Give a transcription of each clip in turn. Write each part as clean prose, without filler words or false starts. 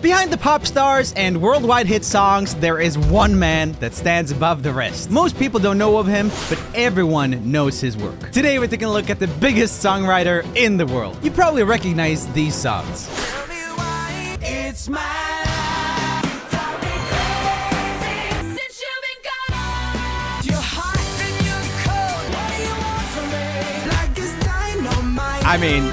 Behind the pop stars and worldwide hit songs, there is one man that stands above the rest. Most people don't know of him, but everyone knows his work. Today we're taking a look at the biggest songwriter in the world. You probably recognize these songs. Tell me why it's my I mean,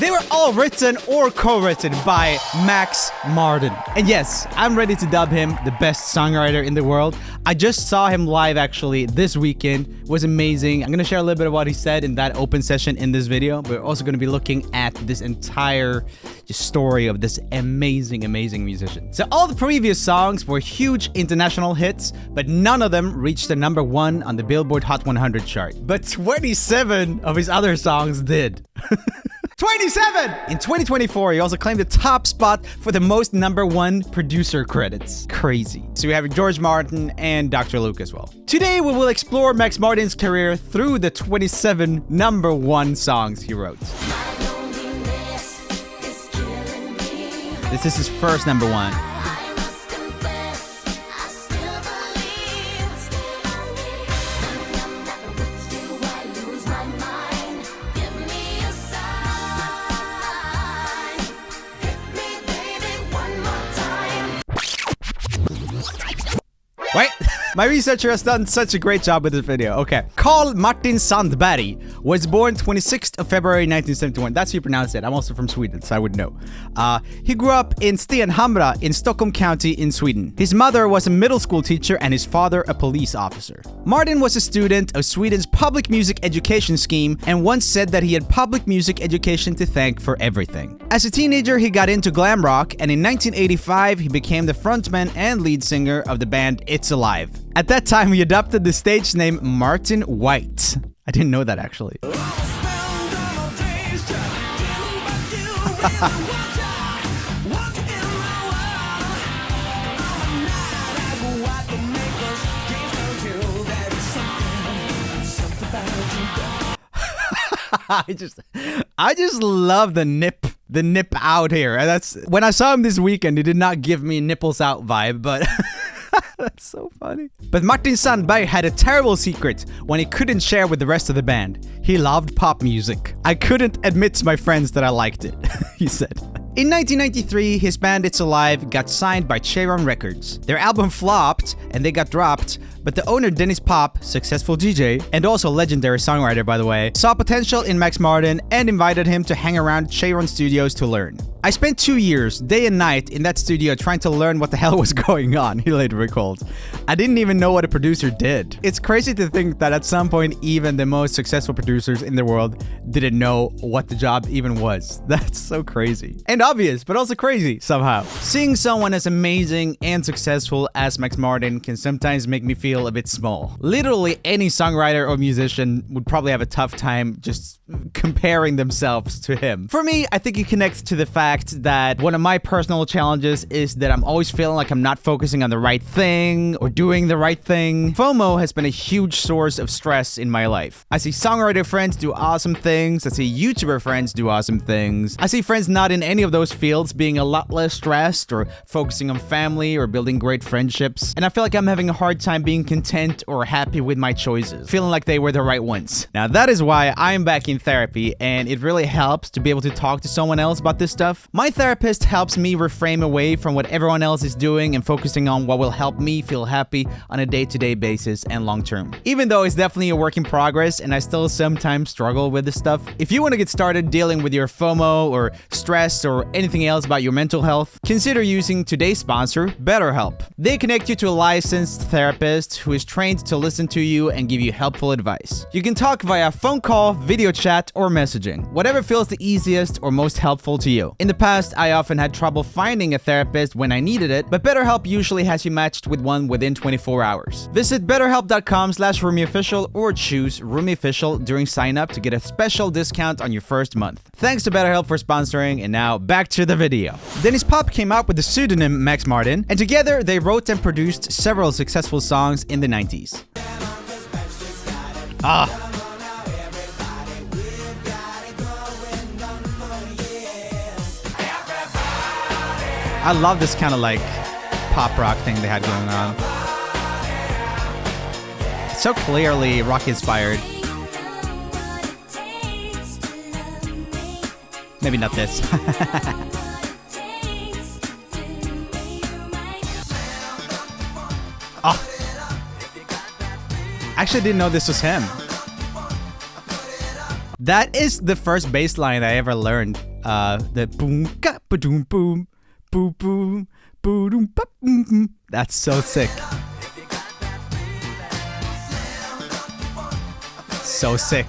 they were all written or co-written by Max Martin. And yes, I'm ready to dub him the best songwriter in the world. I just saw him live actually this weekend. It was amazing. I'm gonna share a little bit of what he said in that open session in this video. We're also gonna be looking at this entire story of this amazing musician. So all the previous songs were huge international hits, but none of them reached the #1 on the Billboard Hot 100 chart. But 27 of his other songs did. 27! In 2024, he also claimed the top spot for the most #1 producer credits. Crazy. So we have George Martin and Dr. Luke as well. Today, we will explore Max Martin's career through the 27 #1 songs he wrote. This is his first #1. Wait, my researcher has done such a great job with this video. Okay. Carl Martin Sandberg was born 26th of February 1971. That's how you pronounce it. I'm also from Sweden, so I would know. He grew up in Stenhamra in Stockholm County in Sweden. His mother was a middle school teacher and his father a police officer. Martin was a student of Sweden's public music education scheme and once said that he had public music education to thank for everything. As a teenager, he got into glam rock, and in 1985, he became the frontman and lead singer of the band It's Alive. At that time, he adopted the stage name Martin White. I didn't know that actually. I just love the nip out here. And that's when I saw him this weekend, he did not give me nipples out vibe, but that's so funny. But Martin Sandberg had a terrible secret when he couldn't share with the rest of the band. He loved pop music. I couldn't admit to my friends that I liked it, he said. In 1993, his band It's Alive got signed by Cheiron Records. Their album flopped and they got dropped, but the owner Dennis Pop, successful DJ, and also legendary songwriter by the way, saw potential in Max Martin and invited him to hang around Cheiron Studios to learn. I spent 2 years, day and night, in that studio trying to learn what the hell was going on, he later recalled. I didn't even know what a producer did. It's crazy to think that at some point, even the most successful producers in the world didn't know what the job even was. That's so crazy. And obvious, but also crazy somehow. Seeing someone as amazing and successful as Max Martin can sometimes make me feel a bit small. Literally any songwriter or musician would probably have a tough time just comparing themselves to him. For me, I think it connects to the fact that one of my personal challenges is that I'm always feeling like I'm not focusing on the right thing or doing the right thing. FOMO has been a huge source of stress in my life. I see songwriter friends do awesome things. I see YouTuber friends do awesome things. I see friends not in any of those fields being a lot less stressed or focusing on family or building great friendships. And I feel like I'm having a hard time being content or happy with my choices, feeling like they were the right ones. Now that is why I'm back in therapy, and it really helps to be able to talk to someone else about this stuff. My therapist helps me reframe away from what everyone else is doing and focusing on what will help me feel happy on a day-to-day basis and long-term. Even though it's definitely a work in progress and I still sometimes struggle with this stuff, if you want to get started dealing with your FOMO or stress or anything else about your mental health, consider using today's sponsor, BetterHelp. They connect you to a licensed therapist who is trained to listen to you and give you helpful advice. You can talk via phone call, video chat, or messaging, whatever feels the easiest or most helpful to you. In the past, I often had trouble finding a therapist when I needed it, but BetterHelp usually has you matched with one within 24 hours. Visit betterhelp.com/RoomieOfficial or choose RoomieOfficial during sign up to get a special discount on your first month. Thanks to BetterHelp for sponsoring, and now back to the video. Dennis Pop came out with the pseudonym Max Martin, and together they wrote and produced several successful songs songs in the 90s. Ah. I love this kind of like pop rock thing they had going on. It's so clearly rock inspired. Maybe not this. Oh. Actually didn't know this was him. That is the first bass line I ever learned. The boom ka ba doom boom boom boom boom ba boom boom. That's so sick. So sick.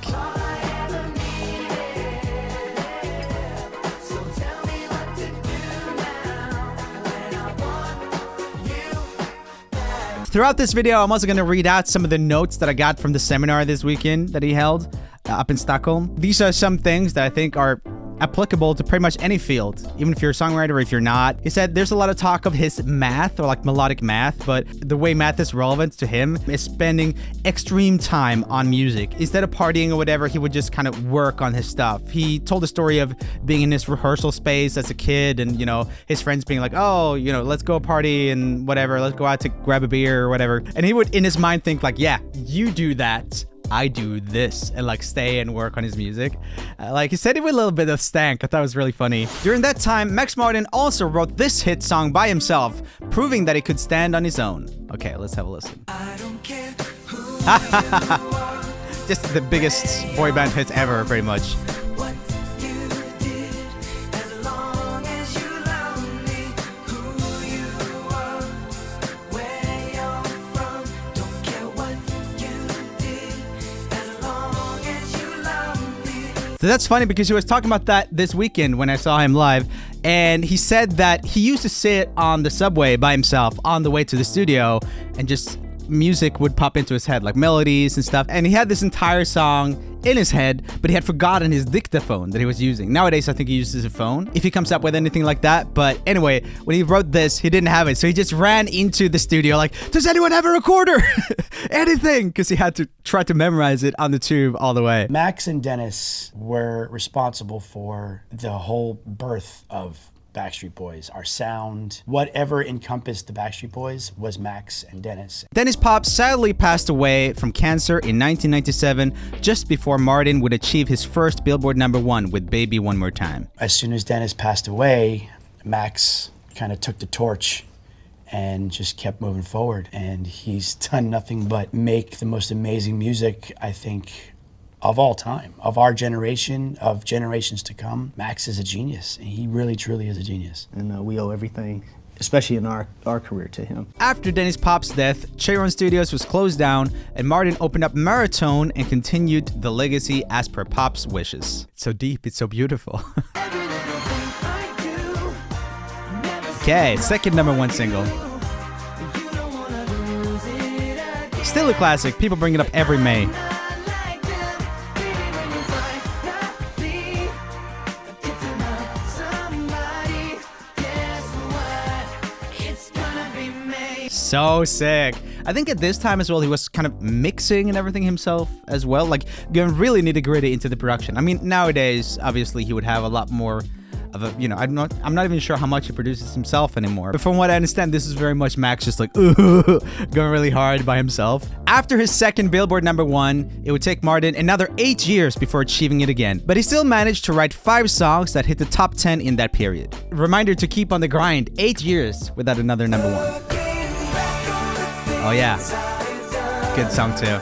Throughout this video, I'm also going to read out some of the notes that I got from the seminar this weekend that he held up in Stockholm. These are some things that I think are applicable to pretty much any field, even if you're a songwriter or if you're not. He said there's a lot of talk of his math or like melodic math, but the way math is relevant to him is spending extreme time on music. Instead of partying or whatever, he would just kind of work on his stuff. He told a story of being in this rehearsal space as a kid and, you know, his friends being like, oh, you know, let's go party and whatever, let's go out to grab a beer or whatever. And he would in his mind think like, yeah, you do that, I do this, and like stay and work on his music. Like he said it with a little bit of stank. I thought it was really funny. During that time, Max Martin also wrote this hit song by himself, proving that he could stand on his own. Okay, let's have a listen. I don't care who Just the biggest boy band hits ever, pretty much. what you did, as long as you love me, who you are, where you're from. Don't care what you did, as long as you love me. So that's funny because he was talking about that this weekend when I saw him live. And he said that he used to sit on the subway by himself on the way to the studio and just music would pop into his head, like melodies and stuff. And he had this entire song in his head, but he had forgotten his dictaphone that he was using. Nowadays, I think he uses a phone if he comes up with anything like that. But anyway, when he wrote this, he didn't have it. So he just ran into the studio like, does anyone have a recorder? Anything, because he had to try to memorize it on the tube all the way. Max and Dennis were responsible for the whole birth of Backstreet Boys. Our sound, whatever encompassed the Backstreet Boys was Max and Dennis. Dennis Pop sadly passed away from cancer in 1997, just before Martin would achieve his first Billboard #1 with Baby One More Time. As soon as Dennis passed away, Max kind of took the torch and just kept moving forward. And he's done nothing but make the most amazing music, I think, of all time, of our generation, of generations to come. Max is a genius. He really, truly is a genius. And we owe everything, especially in our career, to him. After Dennis Pop's death, Cheiron Studios was closed down and Martin opened up Maratone and continued the legacy as per Pop's wishes. It's so deep, it's so beautiful. Okay, second #1 single. Still a classic, people bring it up every May. So sick. I think at this time as well, he was kind of mixing and everything himself as well, like going really nitty gritty into the production. I mean, nowadays, obviously, he would have a lot more of a, you know, I'm not even sure how much he produces himself anymore. But from what I understand, this is very much Max just like going really hard by himself. After his second Billboard #1, it would take Martin another 8 years before achieving it again. But he still managed to write 5 songs that hit the top 10 in that period. Reminder to keep on the grind, 8 years without another #1. Oh yeah, good song too.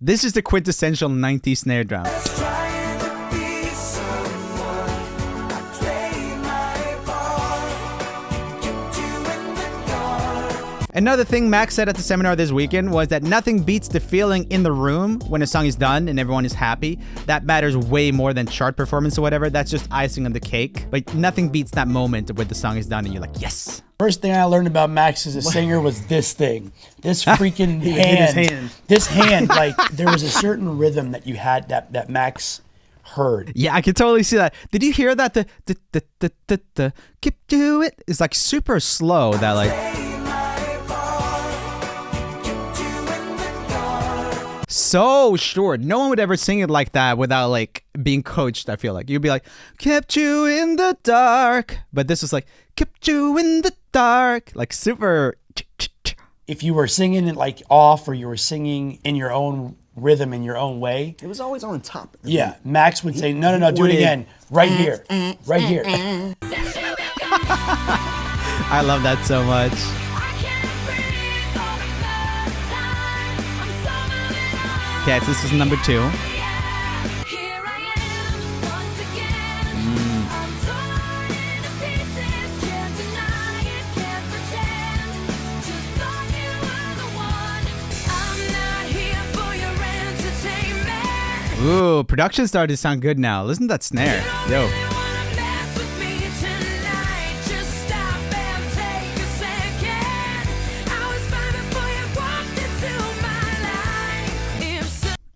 This is the quintessential 90s snare drum. Another thing Max said at the seminar this weekend was that nothing beats the feeling in the room when a song is done and everyone is happy. That matters way more than chart performance or whatever. That's just icing on the cake. But nothing beats that moment when the song is done and you're like, yes. First thing I learned about Max as a singer was this thing. This freaking He hit his hand. This hand, like there was a certain rhythm that you had that Max heard. Yeah, I can totally see that. Did you hear that? The keep do it. It's like super slow. That like. so short. No one would ever sing it like that without like being coached, I feel like. You'd be like, kept you in the dark. But this was like, kept you in the dark. Like super. If you were singing it like off or you were singing in your own rhythm in your own way. It was always on top. Yeah, Max would say, no, do it again. Right here. Right here. I love that so much. Okay, so this is number 2. Ooh, production started to sound good now. Listen to that snare. Yo.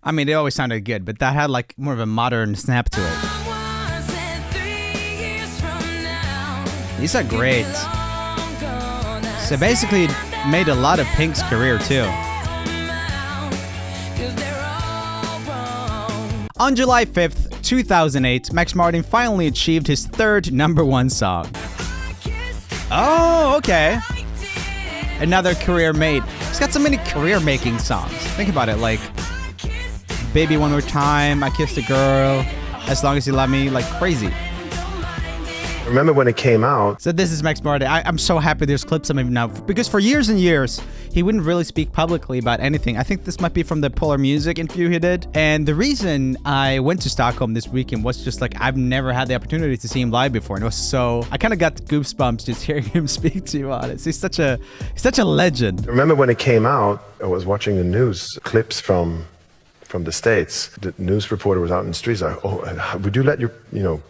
I mean, it always sounded good, but that had like more of a modern snap to it. These are great. So basically, it made a lot of Pink's career too. On July 5th, 2008, Max Martin finally achieved his 3rd #1 song. Oh, okay. Another career made. He's got so many career-making songs. Think about it, like Baby One More Time, I Kissed a Girl, As Long As You Love Me, like crazy. Remember when it came out? So this is Max Martin. I'm so happy there's clips of him now, because for years and years, he wouldn't really speak publicly about anything. I think this might be from the Polar Music interview he did. And the reason I went to Stockholm this weekend was just like, I've never had the opportunity to see him live before. And it was so, I kind of got goosebumps just hearing him speak to you on it. He's such a legend. Remember when it came out? I was watching the news clips from the States. The news reporter was out in the streets like, oh, would you let your,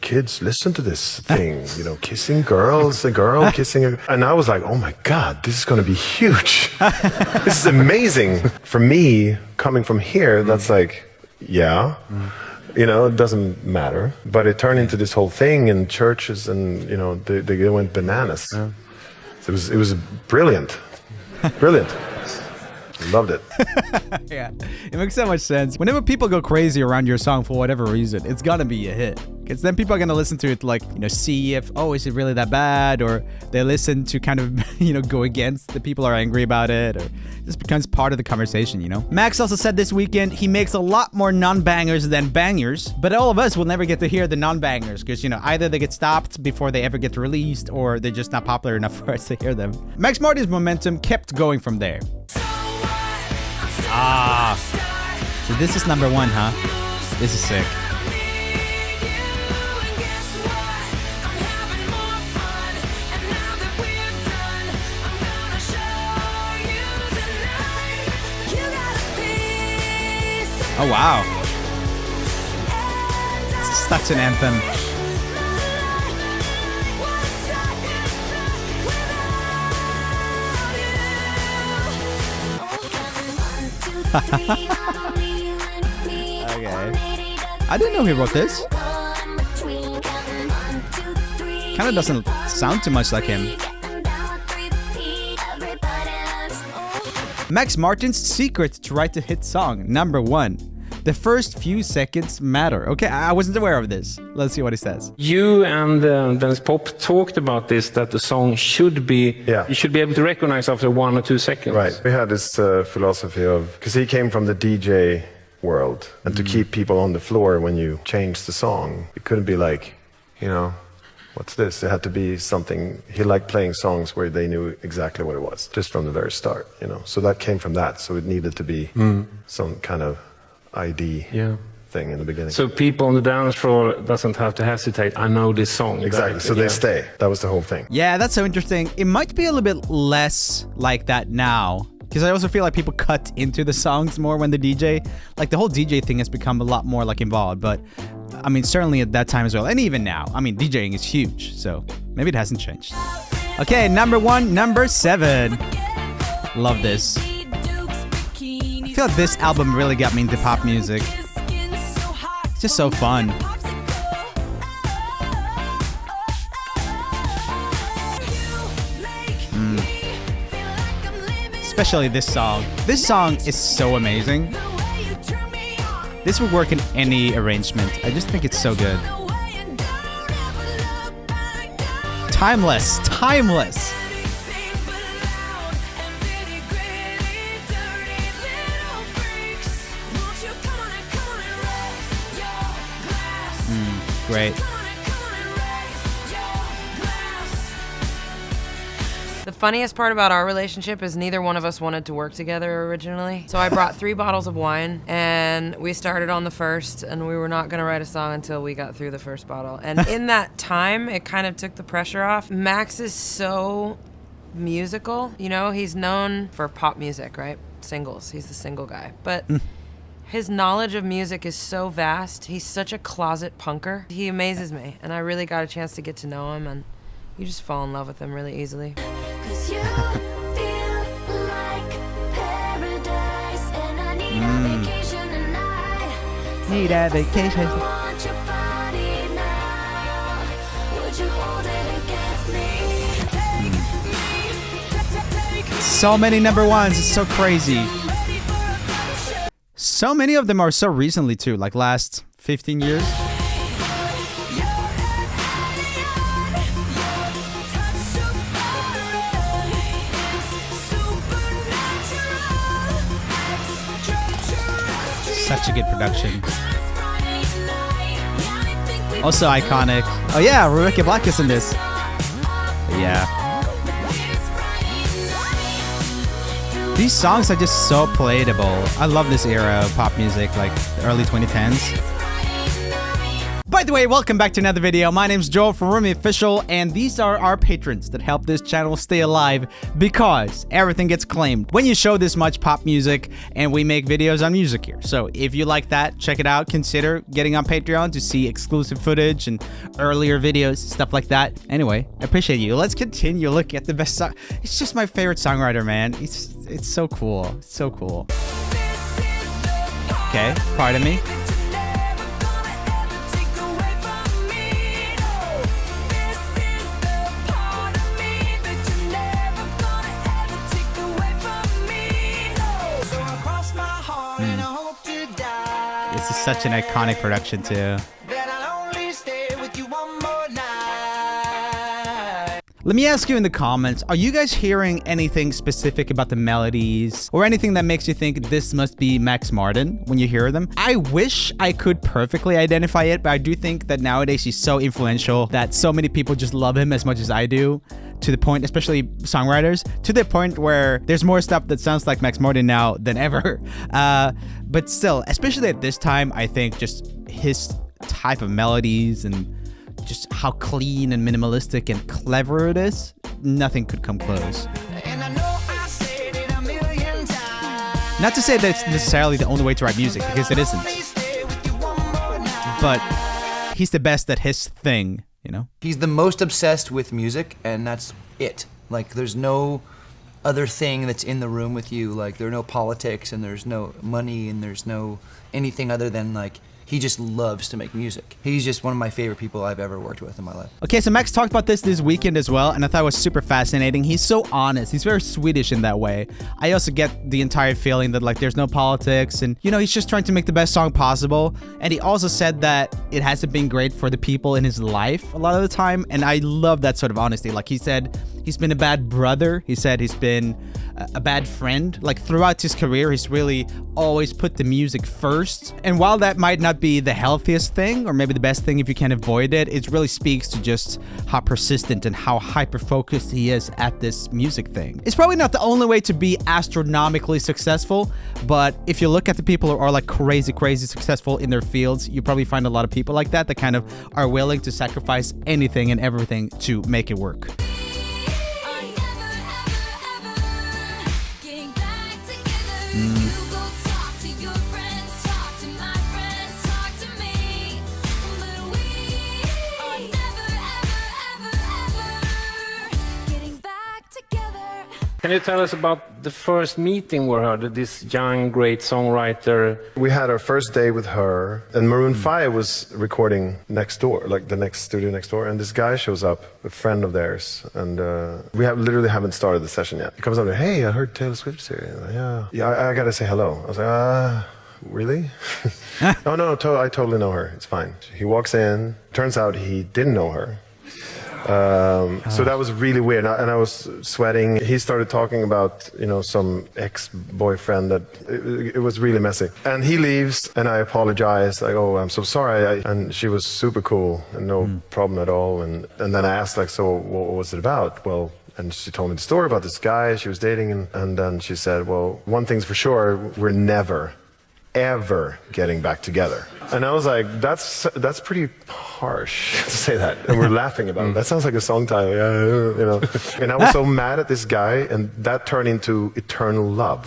kids listen to this thing? Kissing girls, a girl kissing a... And I was like, oh my God, this is going to be huge. This is amazing. For me, coming from here, that's like, yeah, it doesn't matter. But it turned into this whole thing in churches and, they went bananas. Yeah. It was brilliant. Brilliant. Loved it. Yeah, it makes so much sense. Whenever people go crazy around your song for whatever reason, it's gonna be a hit. Because then people are gonna listen to it like, see if, is it really that bad? Or they listen to kind of, go against the people are angry about it. Or it just becomes part of the conversation, Max also said this weekend he makes a lot more non-bangers than bangers. But all of us will never get to hear the non-bangers. Because, either they get stopped before they ever get released, or they're just not popular enough for us to hear them. Max Martin's momentum kept going from there. So this is #1, huh? This is sick. Oh wow. This is such an anthem. Okay. I didn't know he wrote this. Kind of doesn't sound too much like him. Max Martin's secret to write a hit song, #1. The first few seconds matter. Okay, I wasn't aware of this. Let's see what he says. You and Dennis Pop talked about this, that the song should be, you should be able to recognize after 1 or 2 seconds. Right. We had this philosophy of, because he came from the DJ world, and to keep people on the floor when you changed the song, it couldn't be like, what's this? It had to be something, he liked playing songs where they knew exactly what it was, just from the very start, So that came from that, so it needed to be some kind of ID thing in the beginning. So people on the dance floor doesn't have to hesitate. I know this song. Exactly. So they stay. That was the whole thing. Yeah, that's so interesting. It might be a little bit less like that now, because I also feel like people cut into the songs more when the DJ, like the whole DJ thing has become a lot more like involved. But I mean, certainly at that time as well, and even now. I mean, DJing is huge, so maybe it hasn't changed. Okay, #1, #7. Love this. I feel like this album really got me into pop music. It's just so fun. Especially this song. This song is so amazing. This would work in any arrangement. I just think it's so good. Timeless, timeless. Great. The funniest part about our relationship is neither one of us wanted to work together originally. So I brought 3 bottles of wine and we started on the first, and we were not gonna write a song until we got through the first bottle. And in that time, it kind of took the pressure off. Max is so musical, you know, he's known for pop music, right? Singles, he's the single guy. But his knowledge of music is so vast. He's such a closet punker. He amazes me, and I really got a chance to get to know him, and you just fall in love with him really easily. 'Cause you feel like paradise, and I need a vacation tonight. Need a vacation. I want your body now. Would you hold it against me? Take me. So many number ones. It's so crazy. So many of them are so recently too, like last 15 years. Such a good production. Also iconic. Oh yeah, Rebecca Black is in this. Yeah. These songs are just so playable. I love this era of pop music, like the early 2010s. By the way, welcome back to another video. My name's Joel from Rumi Official, and these are our patrons that help this channel stay alive because everything gets claimed when you show this much pop music, and we make videos on music here. So if you like that, check it out. Consider getting on Patreon to see exclusive footage and earlier videos, stuff like that. Anyway, I appreciate you. Let's continue looking at the best song. It's just my favorite songwriter, man. It's so cool. It's so cool. Okay, pardon me. This is such an iconic production too. Let me ask you in the comments, are you guys hearing anything specific about the melodies or anything that makes you think this must be Max Martin when you hear them? I wish I could perfectly identify it, but I do think that nowadays he's so influential that so many people just love him as much as I do, to the point, especially songwriters, to the point where there's more stuff that sounds like Max Martin now than ever. But still, especially at this time, I think just his type of melodies and just how clean and minimalistic and clever it is, nothing could come close. Not to say that it's necessarily the only way to write music, because it isn't. But he's the best at his thing, you know? He's the most obsessed with music, and that's it. Like, there's no other thing that's in the room with you. Like, there are no politics, and there's no money, and there's no anything other than, like, he just loves to make music. He's just one of my favorite people I've ever worked with in my life. Okay, so Max talked about this weekend as well, and I thought it was super fascinating. He's so honest. He's very Swedish in that way. I also get the entire feeling that, like, there's no politics, and, you know, he's just trying to make the best song possible. And he also said that it hasn't been great for the people in his life a lot of the time, and I love that sort of honesty. Like, he said he's been a bad brother. He said he's been a bad friend. Like, throughout his career, he's really always put the music first. And while that might not be the healthiest thing, or maybe the best thing if you can avoid it, it really speaks to just how persistent and how hyper-focused he is at this music thing. It's probably not the only way to be astronomically successful, but if you look at the people who are like crazy successful in their fields, you probably find a lot of people like that kind of are willing to sacrifice anything and everything to make it work. Can you tell us about the first meeting we heard, this young, great songwriter? We had our first day with her, and Maroon 5 was recording next door, like the next studio next door, and this guy shows up, a friend of theirs, and we literally haven't started the session yet. He comes up and, hey, I heard Taylor Swift's here. Like, yeah, I gotta say hello. I was like, really? Oh, no, I totally know her. It's fine. He walks in. Turns out he didn't know her. So that was really weird, and I was sweating. He started talking about, some ex-boyfriend that it was really messy. And he leaves, and I apologize. Like, oh, I'm so sorry. And she was super cool, and no problem at all. And then I asked, like, so what was it about? Well, and she told me the story about this guy she was dating, and then she said, well, one thing's for sure, we're never, ever getting back together. And I was like, that's pretty harsh to say that. And we're laughing about it. That sounds like a song title, And I was so mad at this guy, and that turned into eternal love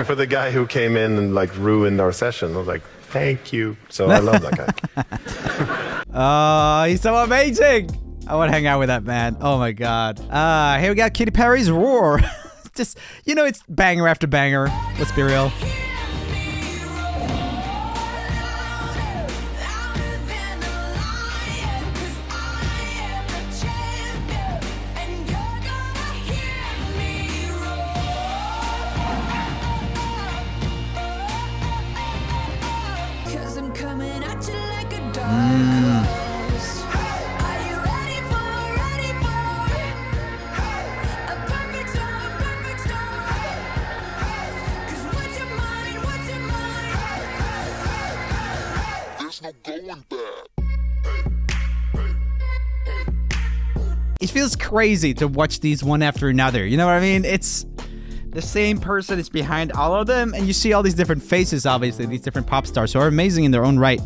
for the guy who came in and like ruined our session. I was like, thank you. So I love that guy. Oh, he's so amazing. I want to hang out with that man. Oh my God. Here we got Katy Perry's Roar. Just, it's banger after banger. Let's be real. It feels crazy to watch these one after another. You know what I mean? It's the same person is behind all of them, and you see all these different faces, obviously, these different pop stars who are amazing in their own right.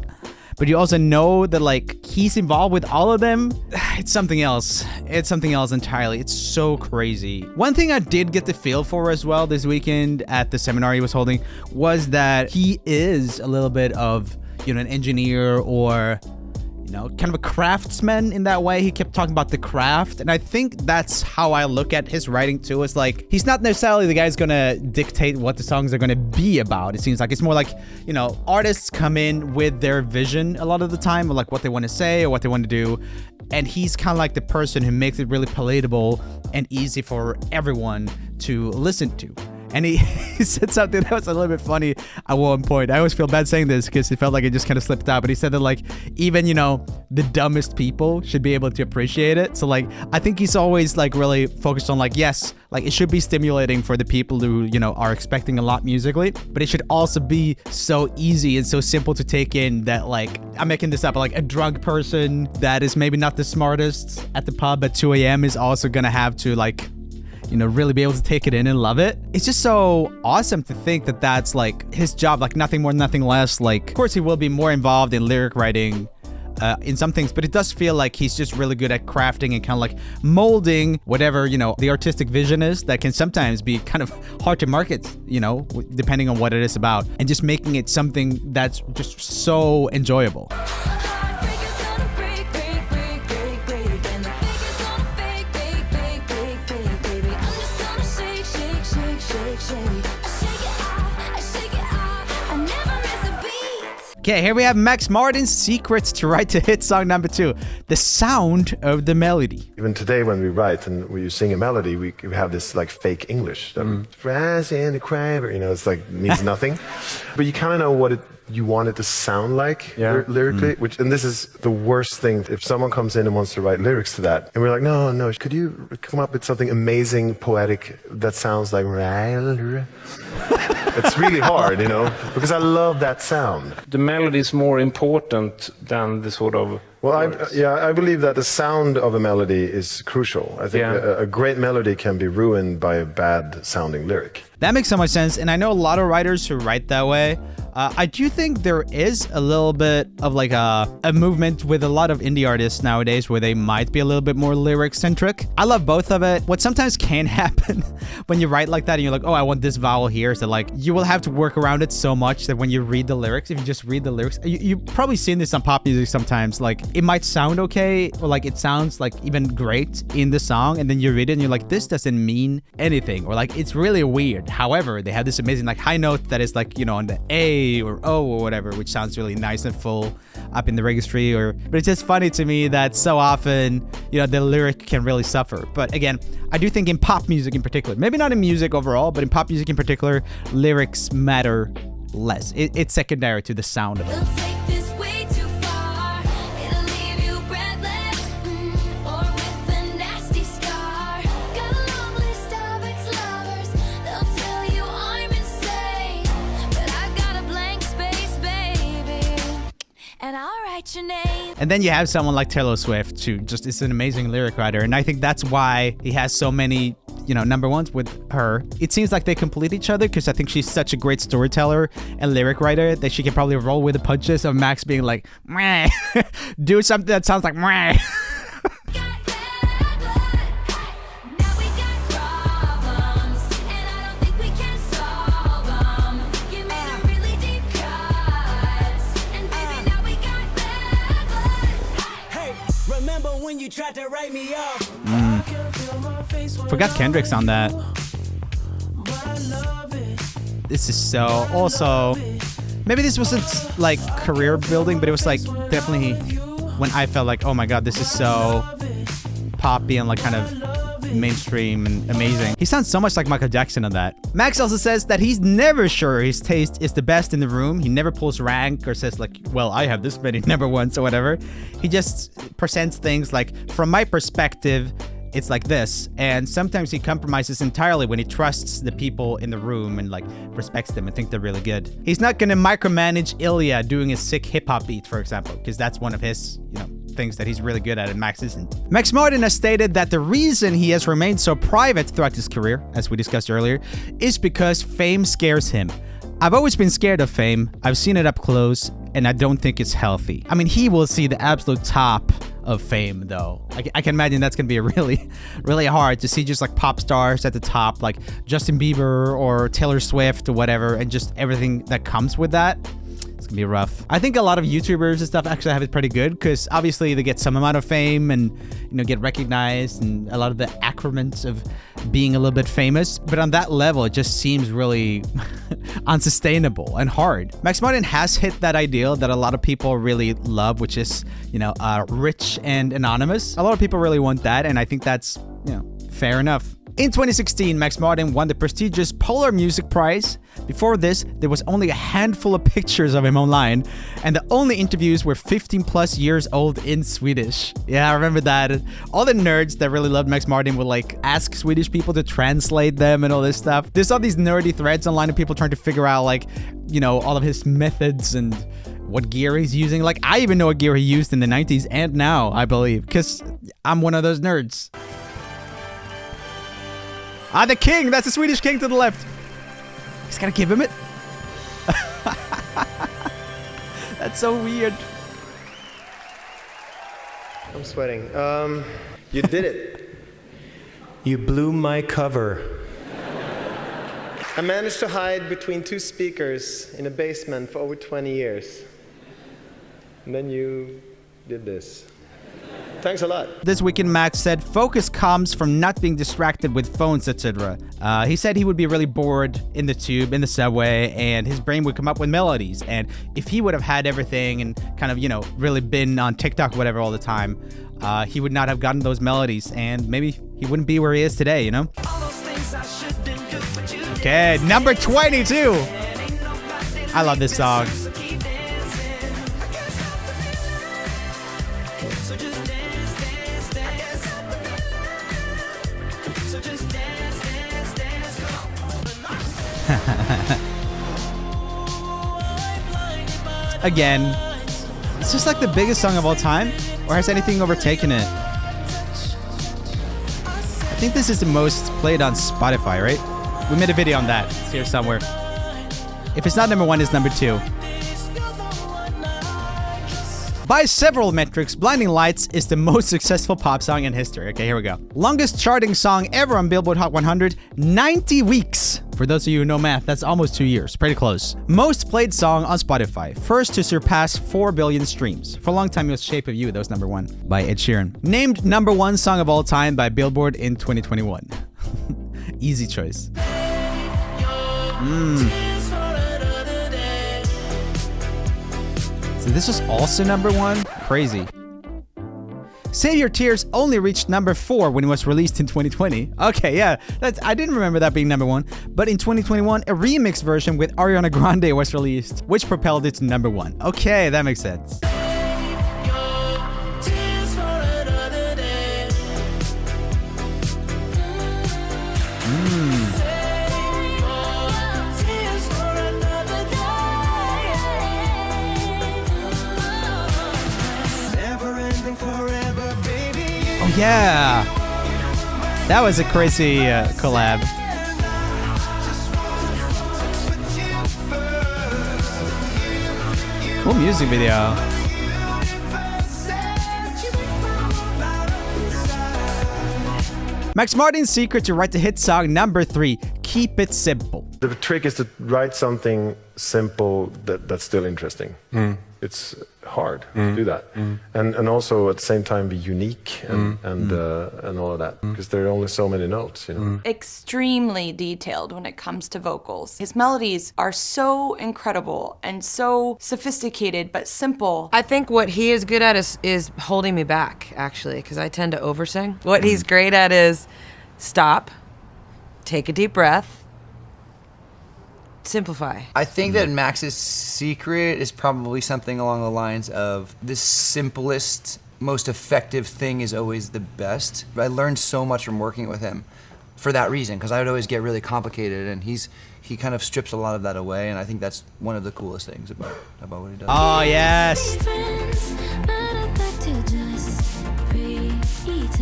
But you also know that, like, he's involved with all of them. It's something else. It's something else entirely. It's so crazy. One thing I did get the feel for as well this weekend at the seminar he was holding was that he is a little bit of, an engineer or, kind of a craftsman in that way. He kept talking about the craft. And I think that's how I look at his writing too. It's like, he's not necessarily the guy who's gonna dictate what the songs are gonna be about. It seems like it's more like, artists come in with their vision a lot of the time, or like what they want to say or what they want to do. And he's kind of like the person who makes it really palatable and easy for everyone to listen to. And he said something that was a little bit funny at one point. I always feel bad saying this because it felt like it just kind of slipped out. But he said that, like, even, the dumbest people should be able to appreciate it. So, like, I think he's always, like, really focused on, like, yes, like, it should be stimulating for the people who, are expecting a lot musically. But it should also be so easy and so simple to take in that, like, I'm making this up, but, like, a drunk person that is maybe not the smartest at the pub at 2 a.m. is also going to have to, like, really be able to take it in and love it. It's just so awesome to think that that's like his job, like nothing more, nothing less. Like, of course, he will be more involved in lyric writing in some things, but it does feel like he's just really good at crafting and kind of like molding whatever, the artistic vision is that can sometimes be kind of hard to market, depending on what it is about, and just making it something that's just so enjoyable. Okay, here we have Max Martin's secrets to write the hit song number 2, The Sound of the Melody. Even today when we write and we sing a melody, we have this like fake English. Rise in the crowd, it's like means nothing. But you kind of know what you want it to sound like lyrically, and this is the worst thing. If someone comes in and wants to write lyrics to that, and we're like, no, could you come up with something amazing, poetic, that sounds like... It's really hard, because I love that sound. The melody is more important than the sort of... Well, I believe that the sound of a melody is crucial. I think a great melody can be ruined by a bad sounding lyric. That makes so much sense, and I know a lot of writers who write that way. I do think there is a little bit of like a movement with a lot of indie artists nowadays where they might be a little bit more lyric-centric. I love both of it. What sometimes can happen when you write like that and you're like, oh, I want this vowel here, is that like you will have to work around it so much that when you read the lyrics, if you just read the lyrics, you've probably seen this on pop music sometimes, like it might sound okay, or like it sounds like even great in the song, and then you read it and you're like, this doesn't mean anything, or like it's really weird. However, they have this amazing like high note that is like, on the A or O or whatever, which sounds really nice and full up in the registry, but it's just funny to me that so often, the lyric can really suffer. But again, I do think in pop music in particular, maybe not in music overall, but in pop music in particular, lyrics matter less. It's secondary to the sound of it. We'll take this way too far. It'll leave you breathless, or with a nasty scar. Got a long list of ex-lovers. They'll tell you I'm insane, but I got a blank space, baby, and I'll write your name. And then you have someone like Taylor Swift, who just is an amazing lyric writer, and I think that's why he has so many, you know, number ones with her. It seems like they complete each other because I think she's such a great storyteller and lyric writer that she can probably roll with the punches of Max being like, meh, do something that sounds like meh. Got bad blood. Now we got problems, and I don't think we can solve them. You made a really deep cut, and baby, now we got bad blood. Hey, remember when you tried to write me off? Forgot Kendrick's on that. This is so also, maybe this wasn't like career building, but it was like definitely when I felt like, oh my god, this is so poppy and like kind of mainstream and amazing. He sounds so much like Michael Jackson on that. Max also says that he's never sure his taste is the best in the room. He never pulls rank or says like, well, I have this many number ones or whatever. He just presents things like, from my perspective, it's like this, and sometimes he compromises entirely when he trusts the people in the room and like respects them and think they're really good. He's not gonna micromanage Ilya doing a sick hip-hop beat, for example, because that's one of his, you know, things that he's really good at and Max isn't. Max Martin has stated that the reason he has remained so private throughout his career, as we discussed earlier, is because fame scares him. I've always been scared of fame. I've seen it up close, and I don't think it's healthy. I mean, he will see the absolute top of fame, though. I can imagine that's gonna be really hard to see just like pop stars at the top, like Justin Bieber or Taylor Swift or whatever, and just everything that comes with that. It's gonna be rough. I think a lot of YouTubers and stuff actually have it pretty good because obviously they get some amount of fame and, you know, get recognized and a lot of the accoutrements of being a little bit famous. But on that level, it just seems really unsustainable and hard. Max Martin has hit that ideal that a lot of people really love, which is, you know, rich and anonymous. A lot of people really want that, and I think that's, you know, fair enough. In 2016, Max Martin won the prestigious Polar Music Prize. Before this, there was only a handful of pictures of him online, and the only interviews were 15 plus years old in Swedish. Yeah, I remember that. All the nerds that really loved Max Martin would like ask Swedish people to translate them and all this stuff. There's all these nerdy threads online of people trying to figure out like, you know, all of his methods and what gear he's using. Like, I even know what gear he used in the 90s and now, I believe, because I'm one of those nerds. Ah, the king! That's the Swedish king to the left. He's gotta give him it. That's so weird. I'm sweating. You did it. You blew my cover. I managed to hide between two speakers in a basement for over 20 years. And then you did this. Thanks a lot. This weekend, Max said focus comes from not being distracted with phones, etc. He said he would be really bored in the tube, in the subway, and his brain would come up with melodies. And if he would have had everything and kind of, you know, really been on TikTok or whatever all the time, he would not have gotten those melodies, and maybe he wouldn't be where he is today, you know? Okay, number 22. I love this song. Again, it's just like the biggest song of all time, or has anything overtaken it? I think this is the most played on Spotify, right? We made a video on that. It's here somewhere. If it's not number one, it's number two. By several metrics, Blinding Lights is the most successful pop song in history. Okay, here we go. Longest charting song ever on Billboard Hot 100, 90 weeks. For those of you who know math, that's almost 2 years. Pretty close. Most played song on Spotify. First to surpass 4 billion streams. For a long time, it was Shape of You. That was number one by Ed Sheeran. Named number one song of all time by Billboard in 2021. Easy choice. So this was also number one? Crazy. Save Your Tears only reached number 4 when it was released in 2020. Okay, yeah, I didn't remember that being number 1. But in 2021, a remix version with Ariana Grande was released, which propelled it to number 1. Okay, that makes sense. Oh yeah, that was a crazy collab. Cool music video. Max Martin's secret to write the hit song number 3, Keep It Simple. The trick is to write something simple that's still interesting. It's hard to do that, and also at the same time be unique and all of that, because there are only so many notes, you know. Extremely detailed when it comes to vocals. His melodies are so incredible and so sophisticated but simple. I think what he is good at is holding me back, actually, because I tend to oversing. What he's great at is stop, take a deep breath, simplify. I think that Max's secret is probably something along the lines of the simplest, most effective thing is always the best. I learned so much from working with him for that reason, because I would always get really complicated, and he kind of strips a lot of that away, and I think that's one of the coolest things about what he does. Oh yes,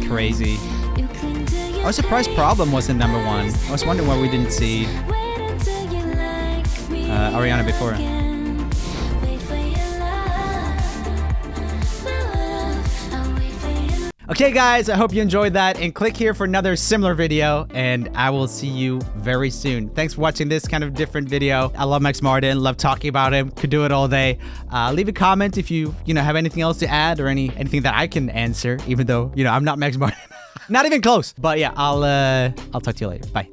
crazy. I was surprised Problem wasn't number 1. I was wondering why we didn't see Ariana before. Okay guys, I hope you enjoyed that, and click here for another similar video, and I will see you very soon. Thanks for watching this kind of different video. I love Max Martin, love talking about him, could do it all day. Leave a comment if you have anything else to add or anything that I can answer, even though I'm not Max Martin. Not even close. But yeah, I'll talk to you later. Bye.